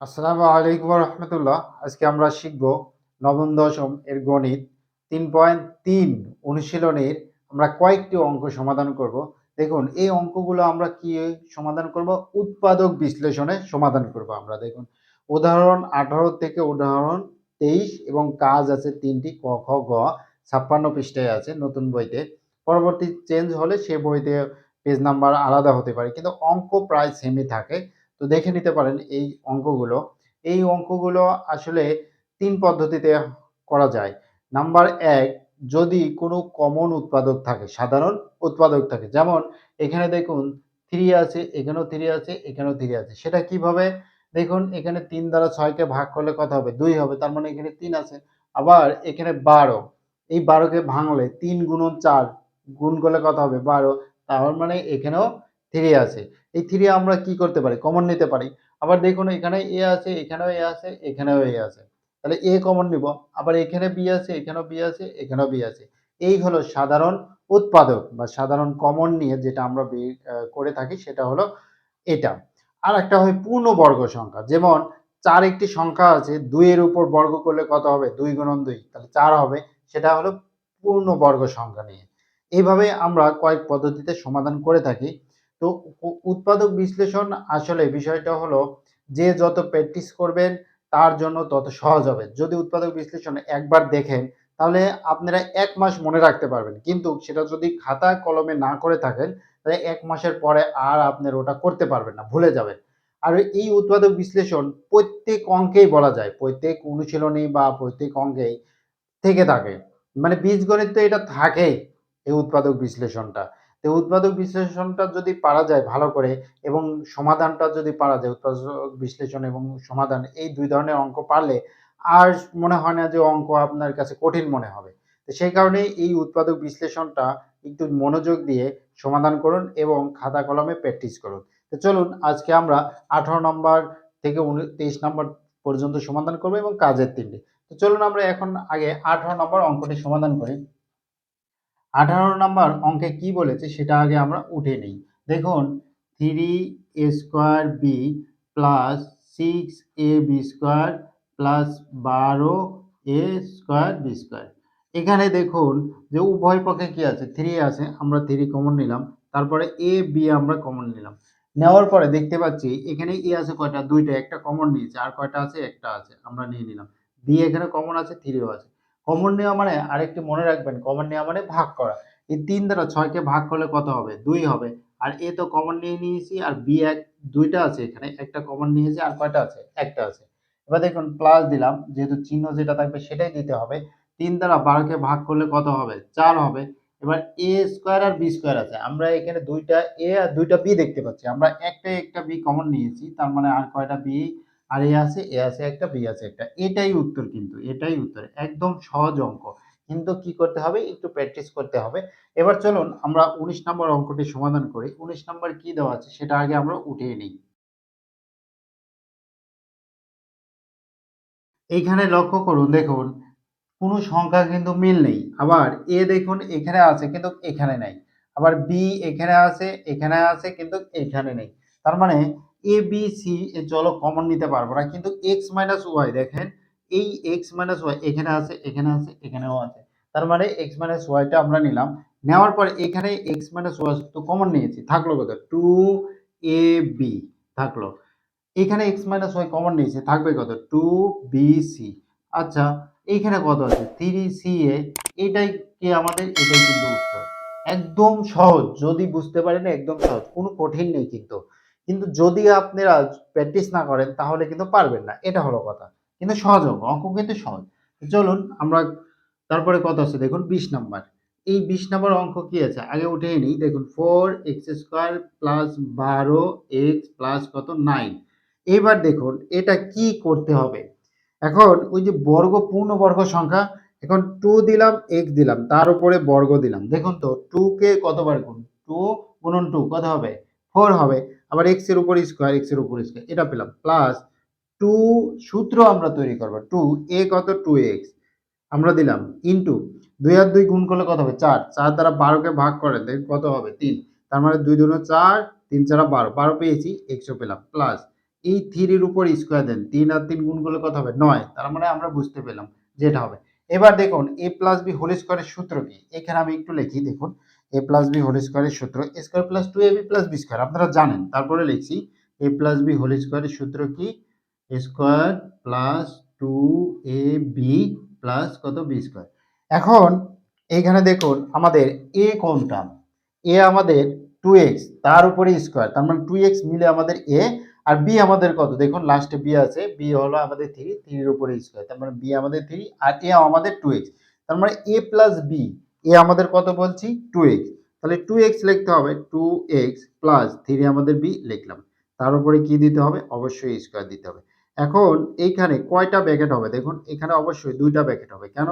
আসসালামু আলাইকুম রহমতুল্লাহ। আজকে আমরা শিখব নবম দশম এর গণিত 3.3 অনুশীলনীর আমরা কয়েকটি অঙ্ক সমাধান করব। দেখুন এই অঙ্কগুলো আমরা কি সমাধান করব, উৎপাদক বিশ্লেষণে সমাধান করব। আমরা দেখুন উদাহরণ 18 থেকে উদাহরণ 23 এবং কাজ আছে তিনটি, ক খ গ 56 পৃষ্ঠায় আছে নতুন বইতে। পরবর্তী চেঞ্জ হলে সে বইতে পেজ নাম্বার আলাদা হতে পারে, কিন্তু অঙ্ক প্রায় সেমই থাকে। তো দেখে নিতে পারেন এই অঙ্কগুলো। এই অঙ্কগুলো আসলে ৩ পদ্ধতিতে করা যায়। নাম্বার ১, যদি কোনো কমন উৎপাদক থাকে, সাধারণ উৎপাদক থাকে। যেমন এখানে দেখুন 3 আছে, এখানেও 3 আছে, এখানেও 3 আছে। সেটা কিভাবে? দেখুন এখানে ৩ দ্বারা ৬ কে ভাগ করলে কত হবে? ২ হবে। তার মানে এখানে ৩ আছে। আবার এখানে ১২, এই ১২ কে ভাঙলে ৩ গুণন ৪ গুণ করলে কত হবে? ১২। তার মানে এখানেও 3 আছে। এই 3 আমরা কি করতে পারি? কমন নিতে পারি। আবার দেখুন এখানে এ আছে, এখানেও এ আছে, এখানেও এ আছে। তাহলে এ কমন নিব। আবার এখানে বি আছে, এখানেও বি আছে, এখানেও বি আছে। এই হলো সাধারণ উৎপাদক বা সাধারণ কমন নিয়ে যেটা আমরা করে থাকি, সেটা হলো এটা। আরেকটা হয় পূর্ণবর্গ সংখ্যা। যেমন ৪ একটি সংখ্যা আছে, ২ এর উপর বর্গ করলে কত হবে? ২ গুণন ২, তাহলে ৪ হবে। সেটা হলো পূর্ণবর্গ সংখ্যা নিয়ে। এইভাবে আমরা কয়েক পদ্ধতিতে সমাধান করে থাকি। তো উৎপাদক বিশ্লেষণ আসলে বিষয়টা হলো, যে যত প্র্যাকটিস করবেন তার জন্য তত সহজ হবে। যদি উৎপাদক বিশ্লেষণ একবার দেখেন তাহলে আপনারা ১ মাস মনে রাখতে পারবেন। কিন্তু সেটা যদি খাতা কলমে না করে থাকেন তাহলে ১ মাসের পরে আর আপনারা ওটা করতে পারবেন না, ভুলে যাবেন। আর এই উৎপাদক বিশ্লেষণ প্রত্যেক অঙ্কেই বলা যায়, প্রত্যেক অনুশীলনী বা প্রত্যেক অঙ্কেই থেকে থাকে। মানে বীজগণিত তো এটা থাকেই, এই উৎপাদক বিশ্লেষণটা। তো উৎপাদক বিশ্লেষণটা যদি পারা যায় ভালো করে এবং সমাধানটা যদি পারা যায়, উৎপাদক বিশ্লেষণ এবং সমাধান এই ২ ধরনের অঙ্ক পারলে আর মনে হয় না যে অঙ্ক আপনার কাছে কঠিন মনে হবে। তো সেই কারণেই এই উৎপাদক বিশ্লেষণটা একটু মনোযোগ দিয়ে সমাধান করুন এবং খাতা কলমে প্র্যাকটিস করুন। তো চলুন আজকে আমরা ১৮ নাম্বার থেকে ২৩ নাম্বার পর্যন্ত সমাধান করব এবং কাজের ৩টি। তো চলুন আমরা এখন আগে ১৮ নম্বর অঙ্কটি সমাধান করি। ১৮ নম্বর অঙ্কে কি বলেছে সেটা আগে আমরা উঠিয়ে নিই। দেখুন 3a square b plus 6ab square plus 12a square b square. এখানে দেখুন যে উভয় পক্ষে কি আছে? 3 আছে, আমরা 3 কমন নিলাম। তারপরে a b আমরা কমন নিলাম। নেওয়ার পরে দেখতে পাচ্ছি এখানে a আছে কয়টা? ২টা, একটা কমন নিয়েছি। আর কয়টা আছে? একটা আছে, আমরা নিয়ে নিলাম। b এখানে কমন আছে, 3 ও আছে। কমন নেওয়া মানে আরেকটি মনে রাখবেন, কমন নেওয়া মানে ভাগ করা। এই ৩ দ্বারা ৬ কে ভাগ করলে কত হবে? ২ হবে। আর এ তো কমন নিয়ে নিয়েছি, আর বি ২টা আছে এখানে, একটা কমন নিয়েছি, আর কয়টা আছে? একটা আছে। এবার দেখুন প্লাস দিলাম, যেহেতু চিহ্ন যেটা থাকবে সেটাই দিতে হবে। ৩ দ্বারা ১২ কে ভাগ করলে কত হবে? ৪ হবে। এবার এ স্কয়ার আর বি স্কয়ার আছে। আমরা এখানে ২টা এ আর ২টা বি দেখতে পাচ্ছি। আমরা একটা বি কমন নিয়েছি। তার মানে আর কয়টা বি? আর এ আছে একটা, বি আছে একটা। এটাই উত্তর, কিন্তু এটাই উত্তর। একদম সহজ অঙ্ক। কিন্তু কি করতে হবে? একটু প্র্যাকটিস করতে হবে। এবার চলুন আমরা ১৯ নম্বর অঙ্কটি সমাধান করি। ১৯ নম্বর কি দেওয়া আছে সেটা আগে আমরা উঠিয়ে নিই। এইখানে লক্ষ্য করুন, দেখুন কোনো সংখ্যা কিন্তু মিল নেই। আবার এ দেখুন এখানে আছে কিন্তু এখানে নাই। আবার বি এখানে আছে, এখানে আছে কিন্তু এখানে নেই। তার মানে এ, বি, সি এ চলো কমন নিতে পারবো না। কিন্তু এক্স মাইনাস ওয়াই দেখেন, এই এক্স মাইনাস ওয়াই এখানে আছে, এখানে আছে, এখানেও আছে। তার মানে এক্স মাইনাস ওয়াইটা আমরা নিলাম। নেওয়ার পরে এখানে এক্স মাইনাস ওয়াই তো কমন নিয়েছি। থাকলো কত? 2ab থাকলো। এখানে x মাইনাস ওয়াই কমন নিয়েছে, থাকবে কত? 2bc। আচ্ছা, এইখানে কত আছে? 3ca। এটাই কি আমাদের? এটাই কিন্তু উত্তর। একদম সহজ, যদি বুঝতে পারেন একদম সহজ, কোনো কঠিন নেই কিন্তু। কিন্তু যদি আপনারা প্র্যাকটিস না করেন তাহলে কিন্তু পারবেন না, এটা হলো কথা। কিন্তু সহজ অঙ্ক, অঙ্ক কিন্তু সহজ। চলুন আমরা তারপরে কত আছে দেখুন ২০ নাম্বার। এই ২০ নাম্বার অঙ্ক কি আছে আগে উঠিয়ে নিই। দেখুন 4x² প্লাস 12x প্লাস কত? 9। এবার দেখুন এটা কি করতে হবে। এখন ওই যে পূর্ণবর্গ সংখ্যা, এখন 2 দিলাম, x দিলাম, তার উপরে বর্গ দিলাম। দেখুন তো 2 কে কতবার গুণ? 2 গুণন 2 কত হবে? 4 হবে। আবার x এর উপর স্কয়ার, x এর উপর স্কয়ার, এটা পেলাম। প্লাস 2, সূত্র আমরা তৈরি করব। 2 a কত? 2x আমরা দিলাম, ইনটু ২ আর ২ গুণ করলে কত হবে? ৪। ৪ দ্বারা ১২ কে ভাগ করেন, দেখেন কত হবে? ৩। তার মানে ২ দুগুণে ৪, ৩ চারা ১২। ১২ পেয়েছি, x ও পেলাম। প্লাস এই 3 এর উপর স্কয়ার দেন, 3 আর 3 গুণ করলে কত হবে 9, তার মানে আমরা বুঝতে পেলাম যে এটা হবে। এবার দেখুন a প্লাস b হোল স্কয়ারের সূত্র কি, এখানে আমি একটু লিখি দেখুন, a প্লাস b হোল স্কয়ারের সূত্র a square plus 2ab plus b square, আপনারা জানেন, তারপরে লিখছি a প্লাস b হোল স্কয়ারের সূত্র কি, a square plus 2ab plus কত b স্কয়ার। এখন এইখানে দেখুন আমাদের a কোনটা, a আমাদের 2x তার উপরে স্কয়ার, তার মানে 2x মিলে আমাদের a, আর b আমাদের কত দেখুন লাস্টে b আছে, b হলো আমাদের 3, 3 এর উপরে স্কয়ার, তার মানে b আমাদের 3 আর a আমাদের 2x, তার মানে a প্লাস b, a আমাদের কত বলছি 2x, তাহলে 2x লিখতে হবে, 2x প্লাস 3 আমাদের b লিখলাম, তার উপরে কি দিতে হবে, অবশ্যই স্কয়ার দিতে হবে। এখন এইখানে কয়টা ব্র্যাকেট হবে দেখুন, এখানে অবশ্যই দুইটা ব্র্যাকেট হবে, কেন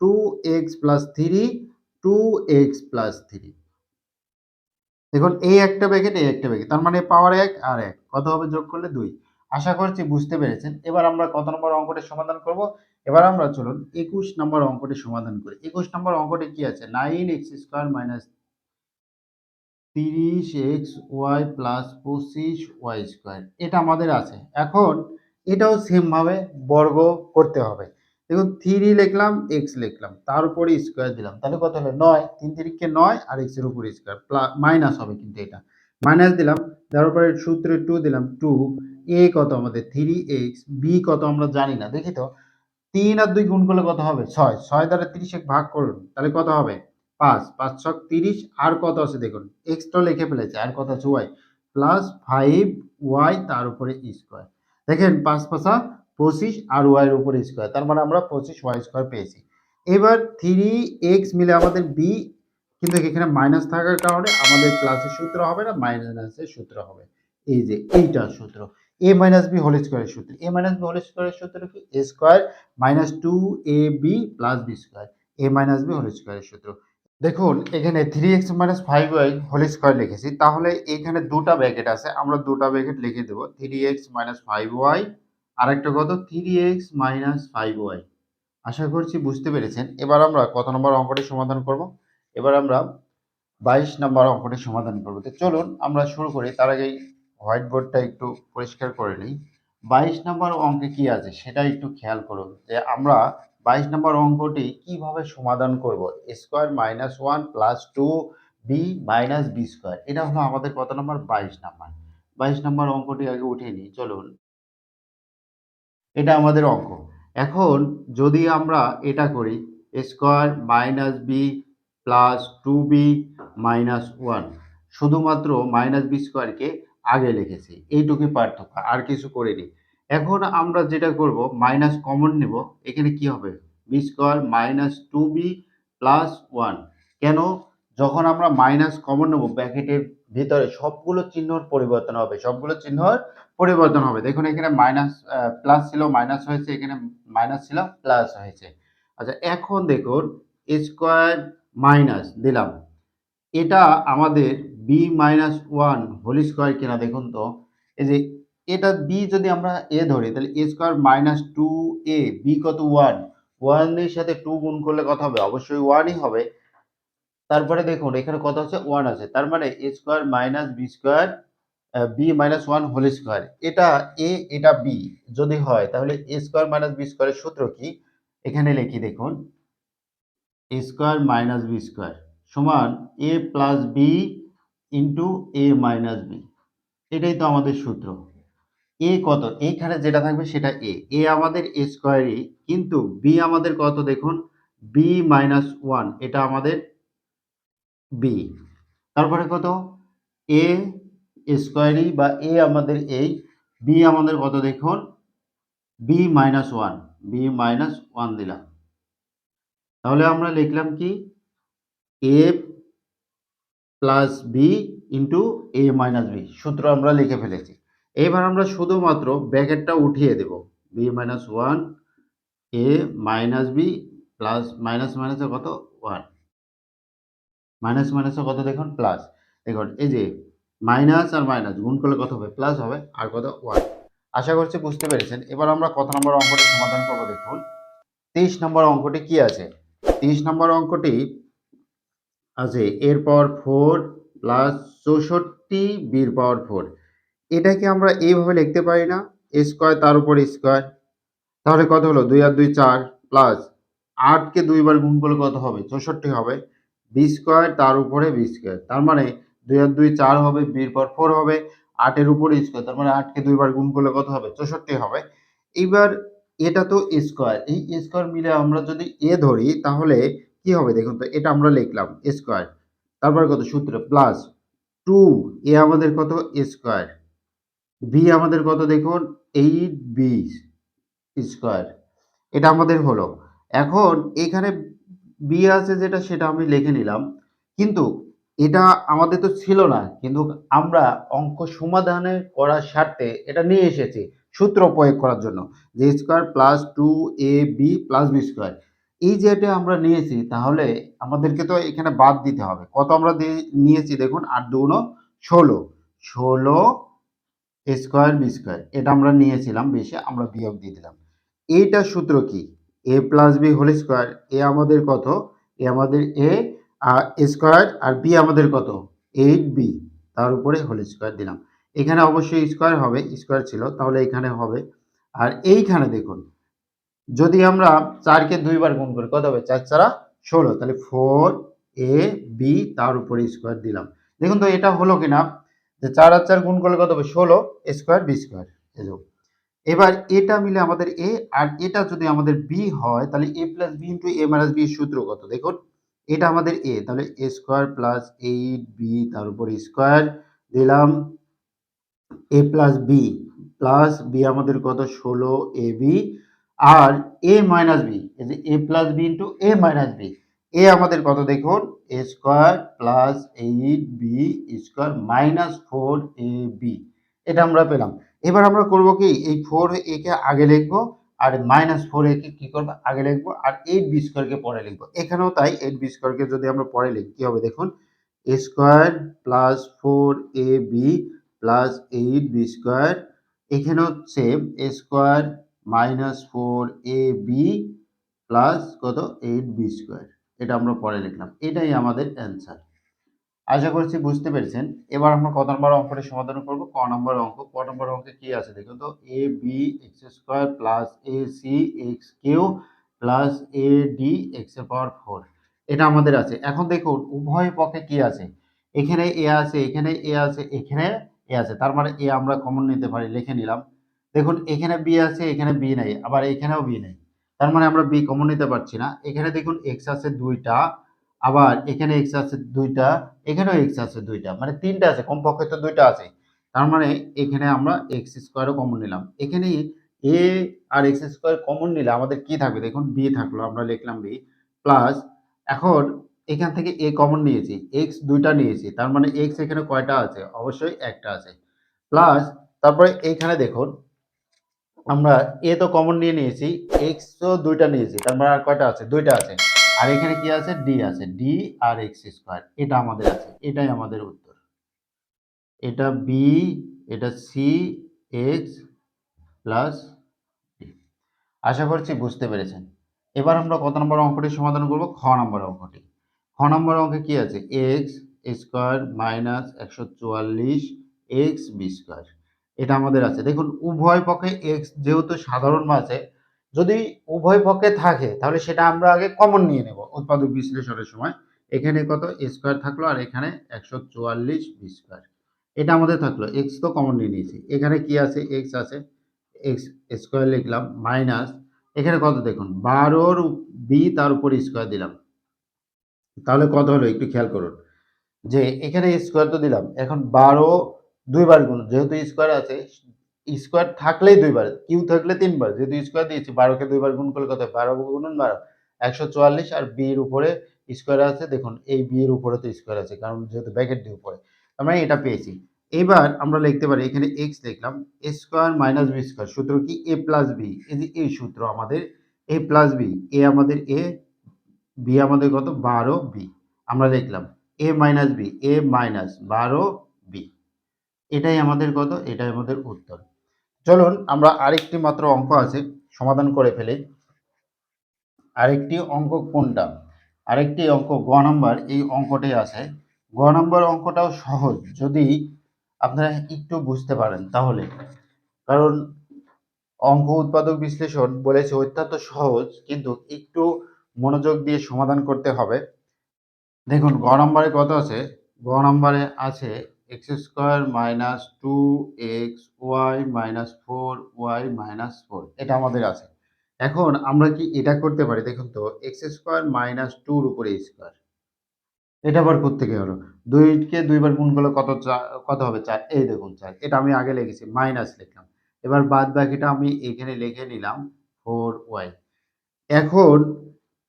2x প্লাস 3, 2x প্লাস 3, দেখুন এই একটা ব্র্যাকেট এই একটা ব্র্যাকেট, তার মানে পাওয়ার 1 আর 1 কত হবে যোগ করলে 2। আশা করছি বুঝতে পেরেছেন। এবার আমরা কত নম্বর অঙ্কটি সমাধান করব, এবার আমরা চলুন 21 নম্বর অঙ্কটি সমাধান করি। 21 নম্বর অঙ্কটি কি আছে, 9x square minus 30xy plus 25y square, এটা আমাদের আছে। এখন এটাও সেম ভাবে বর্গ করতে হবে। দেখুন 3 লিখলাম, x লিখলাম, তার উপরে স্কয়ার দিলাম, তাহলে কত হলো 9, 3 3 কে 9 আর x এর উপরে স্কয়ার মাইনাস হবে, কিন্তু এটা মাইনাস দিলাম, তারপরে সূত্রে 2 দিলাম, 2 a কত আমাদের 3x, b কত আমরা জানি না, দেখি তো 3 আর 2 গুণ করলে কত হবে 6, 6 দ্বারা 30 ভাগ করুন, তাহলে কত হবে 5, 5 ছক 30, আর কত আছে দেখুন x তো লিখে ফেলেছে, আর কত আছে y, প্লাস 5y তার উপরে স্কয়ার। দেখেন 5 5 25 আর y এর উপরে স্কয়ার, তার মানে আমরা 25y স্কয়ার পেয়েছি। এবার 3x মিলে আমাদের b, কিন্তু এখানে মাইনাস থাকার কারণে আমাদের প্লাসের সূত্র হবে না, মাইনাসের সূত্র হবে, এই যে এইটার সূত্র a মাইনাস b হোল স্কয়ারের সূত্র, a মাইনাস b হোল স্কয়ারের সূত্র কি, a square minus 2ab plus b square, a minus b whole স্কয়ারের সূত্র। দেখুন এখানে 3x minus 5y whole square লিখেছি, তাহলে এখানে দুটা ব্র্যাকেট আছে, আমরা দুটা ব্র্যাকেট লিখে দেব, 3x মাইনাস 5y আর একটা কত 3x মাইনাস 5y। আশা করছি বুঝতে পেরেছেন। এবার আমরা কত নম্বর অঙ্কটি সমাধান করব, এবার আমরা 22 নম্বর অঙ্কটি সমাধান করব। তো চলুন আমরা শুরু করি, তার আগেই হোয়াইট বোর্ডটা একটু পরিষ্কার করে নিই। 22 নম্বর অঙ্কে কি আছে সেটা একটু খেয়াল করুন, যে আমরা 22 নম্বর অঙ্কটি কিভাবে সমাধান করব, square minus 1 plus 2b minus b square, এটা হলো আমাদের কত নম্বর 22 নম্বর। 22 নম্বর অঙ্কটি আগে উঠিয়ে নিই চলুন, এটা আমাদের অঙ্ক। এখন যদি আমরা এটা করি, square minus B plus 2b minus 1, শুধুমাত্র মাইনাস বি স্কয়ারকে আগে লিখেছি, এইটুকুই পার্থক্য, আর কিছু করিনি। এখন আমরা যেটা করব, মাইনাস কমন নেব, এখানে কি হবে B square minus 2b plus 1, কেন, যখন আমরা মাইনাস কমন নেব ব্র্যাকেটের ভিতরে সবগুলো চিহ্নর পরিবর্তন হবে, সবগুলো চিহ্নর পরিবর্তন হবে। দেখুন এখানে মাইনাস প্লাস ছিল মাইনাস হয়েছে, এখানে মাইনাস ছিল প্লাস হয়েছে। আচ্ছা এখন দেখুন স্কয়ার মাইনাস দিলাম, এটা আমাদের বি মাইনাস 1 হোল স্কয়ার কিনা দেখুন তো, এই যে এটা বি যদি আমরা এ ধরি, তাহলে A square minus 2a, B কত 1, 1 এর সাথে 2 গুণ করলে কত হবে, অবশ্যই 1ই হবে। তারপরে দেখুন এখানে কত আছে 1 আছে, তার মানে a square minus B square B minus 1 whole square, এটা এ এটা বি যদি হয়, তাহলে এ স্কয়ার মাইনাস বি স্কয়ারের সূত্র কি, এখানে লিখি দেখুন, A square minus B square সমান A plus B into A minus B, এটাই তো আমাদের সূত্র। এ কত, এইখানে যেটা থাকবে সেটা এ, এ আমাদের এ স্কয়ারই, কিন্তু বি আমাদের কত দেখুন বি মাইনাস 1, এটা আমাদের বি, তারপরে কত এ স্কয়ারই বা এ আমাদের এই, বি আমাদের কত দেখুন বি মাইনাস 1, বি মাইনাস 1 দিলাম, তাহলে আমরা লিখলাম কি এ প্লাস বি ইন্টু এ মাইনাস বি, সূত্র আমরা লিখে ফেলেছি। এবার আমরা শুধুমাত্র ব্র্যাকেটটা উঠিয়ে দেব, বি মাইনাস 1 এ মাইনাস বি প্লাস মাইনাস মাইনাসে কত 1, মাইনাস মাইনাসে কত দেখুন প্লাস, দেখুন এই যে মাইনাস আর মাইনাস গুণ করলে কত হবে প্লাস হবে, আর কত 1। আশা করছি বুঝতে পেরেছেন। এবার আমরা কত নম্বর অঙ্কটি সমাধান করব দেখুন, 23 নম্বর অঙ্কটি কি আছে, 23 নম্বর অঙ্কটি আছে এর পাওয়ার 4 প্লাস 64 বির পাওয়ার 4, এটাকে আমরা এইভাবে লিখতে পারি না, এ স্কোয়ার তার উপর স্কোয়ার, তাহলে কত হলো 2 আর 2 4 প্লাস 8 কে দুইবার গুণ করলে কত হবে 64 হবে, বি স্কোয়ার তার উপরে বি স্কোয়ার, তার মানে 2 আর 2 4 হবে, বির পর 4 হবে, 8 এর উপরে স্কোয়ার, তার মানে 8 কে দুইবার গুণ করলে কত হবে 64 হবে। এবার এটা তো স্কোয়ার, এই স্কোয়ার মিলে আমরা যদি এ ধরি তাহলে কি হবে দেখুন তো, এটা আমরা লিখলাম স্কোয়ার, তারপর কত সূত্র প্লাস 2 এ আমাদের কত স্কোয়ার, বি আমাদের কত দেখুন 8 বি স্কোয়ার, এটা আমাদের হলো। এখন এখানে বি আছে যেটা সেটা আমি লিখে নিলাম, কিন্তু এটা আমাদের তো ছিল না, কিন্তু আমরা অঙ্ক সমাধানে করার স্বার্থে এটা নিয়ে এসেছি সূত্র প্রয়োগ করার জন্য, যে square plus 2ab plus B square, এই যে এটা আমরা নিয়েছি, তাহলে আমাদেরকে তো এখানে বাদ দিতে হবে। কত আমরা নিয়েছি দেখুন, 8 2 16, 16 স্কোয়ার বি স্কোয়ার, এটা আমরা নিয়েছিলাম বেশি, আমরা বিয়োগ দিয়ে দিলাম। এইটার সূত্র কি, এ প্লাস বি হোল স্কোয়ার, এ আমাদের কত, এ আমাদের এ আর স্কোয়ার, আর বি আমাদের কত 8b, তার উপরে হোল স্কোয়ার দিলাম। এখানে অবশ্যই স্কোয়ার হবে, স্কোয়ার ছিল তাহলে এখানে হবে। আর এইখানে দেখুন, যদি আমরা 4 কে দুইবার গুণ করি কত হবে, 4 4 16, তাহলে 4ab তার উপরে স্কোয়ার দিলাম। দেখুন তো এটা হলো কিনা, যে 4 আর 4 গুণ করলে কত হবে 16 স্কোয়ার বি স্কোয়ার। এবার এটা মিলে আমাদের এ, আর এটা যদি আমাদের বি হয় তাহলে এ প্লাস বি ইন্টু এ মাইনাস বি সূত্র কত দেখুন, এটা আমাদের এ, তাহলে এ স্কোয়ার প্লাস 8b তার উপর স্কোয়ার দিলাম, a plus b, plus b আমাদের কত 16ab, আর এ মাইনাস বি, এই যে a plus B into A minus b, এ আমাদের কত দেখুন a square plus 8b square minus 4ab, এটা আমরা পেলাম। এবার আমরা করব কি, এই 4a কে আগে লিখবো, আর মাইনাস 4a কে কি করবো আগে লিখবো, আর 8b স্কোয়ারকে পরে লিখবো। এখানেও তাই, 8b স্কোয়ারকে যদি আমরা পরে লিখি কি হবে দেখুন, a square plus 4ab plus 8b square, এখানে হচ্ছে এ স্কোয়ার মাইনাস 4ab প্লাস কত 8b স্কোয়ার, এটা আমরা পরে লিখলাম। এটাই আমাদের অ্যান্সার। আশা করছি বুঝতে পেরেছেন। এবার আমরা কত নম্বর অঙ্কটি সমাধান করব, ক নম্বর অঙ্ক। ক নম্বর অঙ্কে কি আছে দেখুন তো, a b x square plus a c x q plus a d x এর পাওয়ার 4, এটা আমাদের আছে। এখন দেখুন উভয় পক্ষে কি আছে, এখানে এ আছে, এখানে এ আছে, এখানে এ আছে, তার মানে এ আমরা কমন নিতে পারি, লিখে নিলাম। দেখুন এখানে বি আছে, এখানে বি নাই, আবার এখানেও বি নাই, তার মানে আমরা বি কমন নিতে পারছি না। এখানে দেখুন এক্স আছে দুইটা, আবার এখানে এক্স আছে দুইটা, এখানেও এক্স আছে দুইটা, মানে তিনটা আছে, কমপক্ষে তো দুইটা আছে। তার মানে এখানে আমরা এক্স স্কোয়ারও কমন নিলাম। এখানে এ আর এক্স স্কোয়ার কমন নিলে আমাদের কি থাকবে দেখুন, বি থাকলো, আমরা লিখলাম বি, প্লাস এখন এখান থেকে এ কমন নিয়েছি, এক্স দুইটা নিয়েছি, তার মানে এক্স এখানে কয়টা আছে, অবশ্যই একটা আছে, প্লাস তারপরে এইখানে দেখুন আমরা এ তো কমন নিয়ে নিয়েছি, এক্স তো দুইটা নিয়েছি, তার মানে আর কয়টা আছে, দুইটা আছে, আর এখানে কি আছে ডি আছে, ডি আর এক্স স্কোয়ার, এটা আমাদের আছে, এটাই আমাদের উত্তর। এটা বি, এটা সি এক্স প্লাস ডি। আশা করছি বুঝতে পেরেছেন। এবার আমরা কত নম্বর অঙ্কটি সমাধান করব, খ নম্বর অঙ্কটি। খ নম্বর অঙ্কে কি আছে, X square minus 144 X B square, এটা আমাদের আছে। দেখুন উভয় পক্ষে এক্স যেহেতু সাধারণ আছে, যদি উভয় পক্ষে থাকে তাহলে সেটা আমরা আগে কমন নিয়ে নেব উৎপাদক বিশ্লেষণের সময়। এখানে কত স্কোয়ার থাকলো, আর এখানে 144 বি স্কোয়ার, এটা আমাদের থাকলো, এক্স তো কমন নিয়ে নিয়েছি। এখানে কি আছে, এক্স আছে, এক্স স্কোয়ার লিখলাম, মাইনাস এখানে কত দেখুন 12 বি তার উপর স্কোয়ার দিলাম, তাহলে কত হলো একটু খেয়াল করুন, যে এখানে স্কোয়ার তো দিলাম, এখন 12 দুইবার গুণ, যেহেতু স্কোয়ার আছে, স্কোয়ার থাকলেই দুইবার, কিউ থাকলে তিনবার, যেহেতু স্কোয়ার দিয়েছি 12 কে দুইবার গুণ করলে কত 12 গুণন 12 144, আর বি এর উপরে স্কোয়ার আছে, দেখুন এই বি এর উপরে তো স্কোয়ার আছে, কারণ যেহেতু ব্র্যাকেট দিয়ে উপরে, আমরা এটা পেয়েছি। এবার আমরা লিখতে পারি, এখানে এক্স লিখলাম, এ স্কোয়ার মাইনাস বি স্কোয়ার, সূত্র কি এ প্লাস বি, এই যে এই সূত্র আমাদের এ প্লাস বি, এ আমাদের এ, বি আমাদের কত 12 বি, আমরা লিখলাম এ মাইনাস বি, এ মাইনাস 12 বি, এটাই আমাদের কত, এটাই আমাদের উত্তর। চলুন আমরা আরেকটি মাত্র অঙ্ক আছে সমাধান করে ফেলি। আরেকটি অঙ্ক কোনটা, আরেকটি অঙ্ক গ নম্বর, এই অঙ্কটাই আছে। গ নম্বর অঙ্কটাও সহজ, যদি আপনারা একটু বুঝতে পারেন তাহলে, কারণ অঙ্ক উৎপাদক বিশ্লেষণ বলেছে অত্যন্ত সহজ, কিন্তু একটু মনোযোগ দিয়ে সমাধান করতে হবে। দেখুন গ নম্বরে কত আছে? গ নম্বরে আছে X square minus two X Y minus four Y minus four, এটা আমাদের আছে। এখন আমরা কি এটা করতে পারি? দেখুন তো, এক্স স্কোয়ার মাইনাস টুর উপরে স্কোয়ার, এটা আবার কোত্থেকে হলো? ২ কে ২ বার গুণ করলে কত হবে? ৪। এই দেখুন ৪। এটা আমি আগে লিখেছি, মাইনাস লিখলাম। এবার বাদবাকিটা আমি এখানে লিখে নিলাম 4y। এখন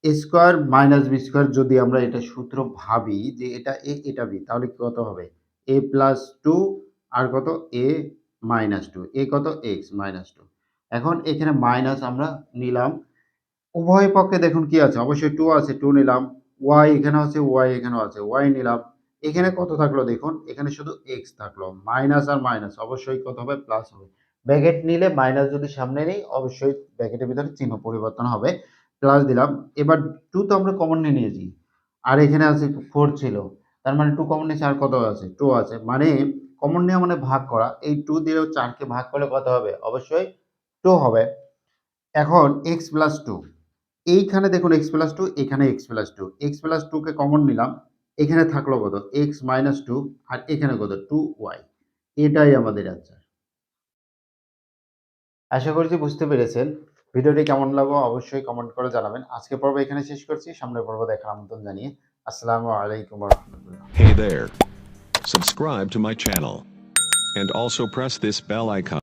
স্কোয়ার মাইনাস বি স্কোয়ার যদি আমরা এটা সূত্র ভাবি যে এটা a এটা b, তাহলে কত হবে? a প্লাস 2 আর কত? a minus 2। a কত? x minus 2। এখন এখানে মাইনাস আমরা নিলাম। উভয় পক্ষে দেখুন কি আছে? অবশ্যই 2 আছে, 2 নিলাম। y এখানেও আছে, y এখানেও আছে, y নিলাম। এখানে কত থাকলো দেখুন? এখানে শুধু x থাকলো। মাইনাস আর মাইনাস অবশ্যই কত হবে? প্লাস হবে। ব্র্যাকেট নিলে মাইনাস যদি সামনে নেই অবশ্যই ব্র্যাকেটের ভিতরে চিহ্ন পরিবর্তন হবে। প্লাস দিলাম। এবার 2 তো আমরা কমন নিয়ে নিয়েছি। আর এখানে আছে 4 ছিল। তার মানে 2 কমন নিয়েছি, আর কত আছে? 2 আছে। মানে কমন নেওয়া মানে ভাগ করা। এই 2 দিয়েও 4 কে ভাগ করলে কত হবে? অবশ্যই 2 হবে। এখন x প্লাস 2, এইখানে দেখুন x প্লাস 2, এখানে x প্লাস 2। x প্লাস 2 কে কমন নিলাম। এখানে থাকলো কত? x মাইনাস 2 আর এখানে কত? 2y। এটাই আমাদের অ্যান্সার। আশা করছি বুঝতে পেরেছেন। ভিডিওটি কেমন লাগলো অবশ্যই কমেন্ট করে জানাবেন। আজকের পর্ব এখানে শেষ করছি। সামনের পর্ব দেখার আমন্ত্রণ জানিয়ে আসসালামু আলাইকুম ওয়া রাহমাতুল্লাহ। Hey there. Subscribe to my channel. And also press this bell icon.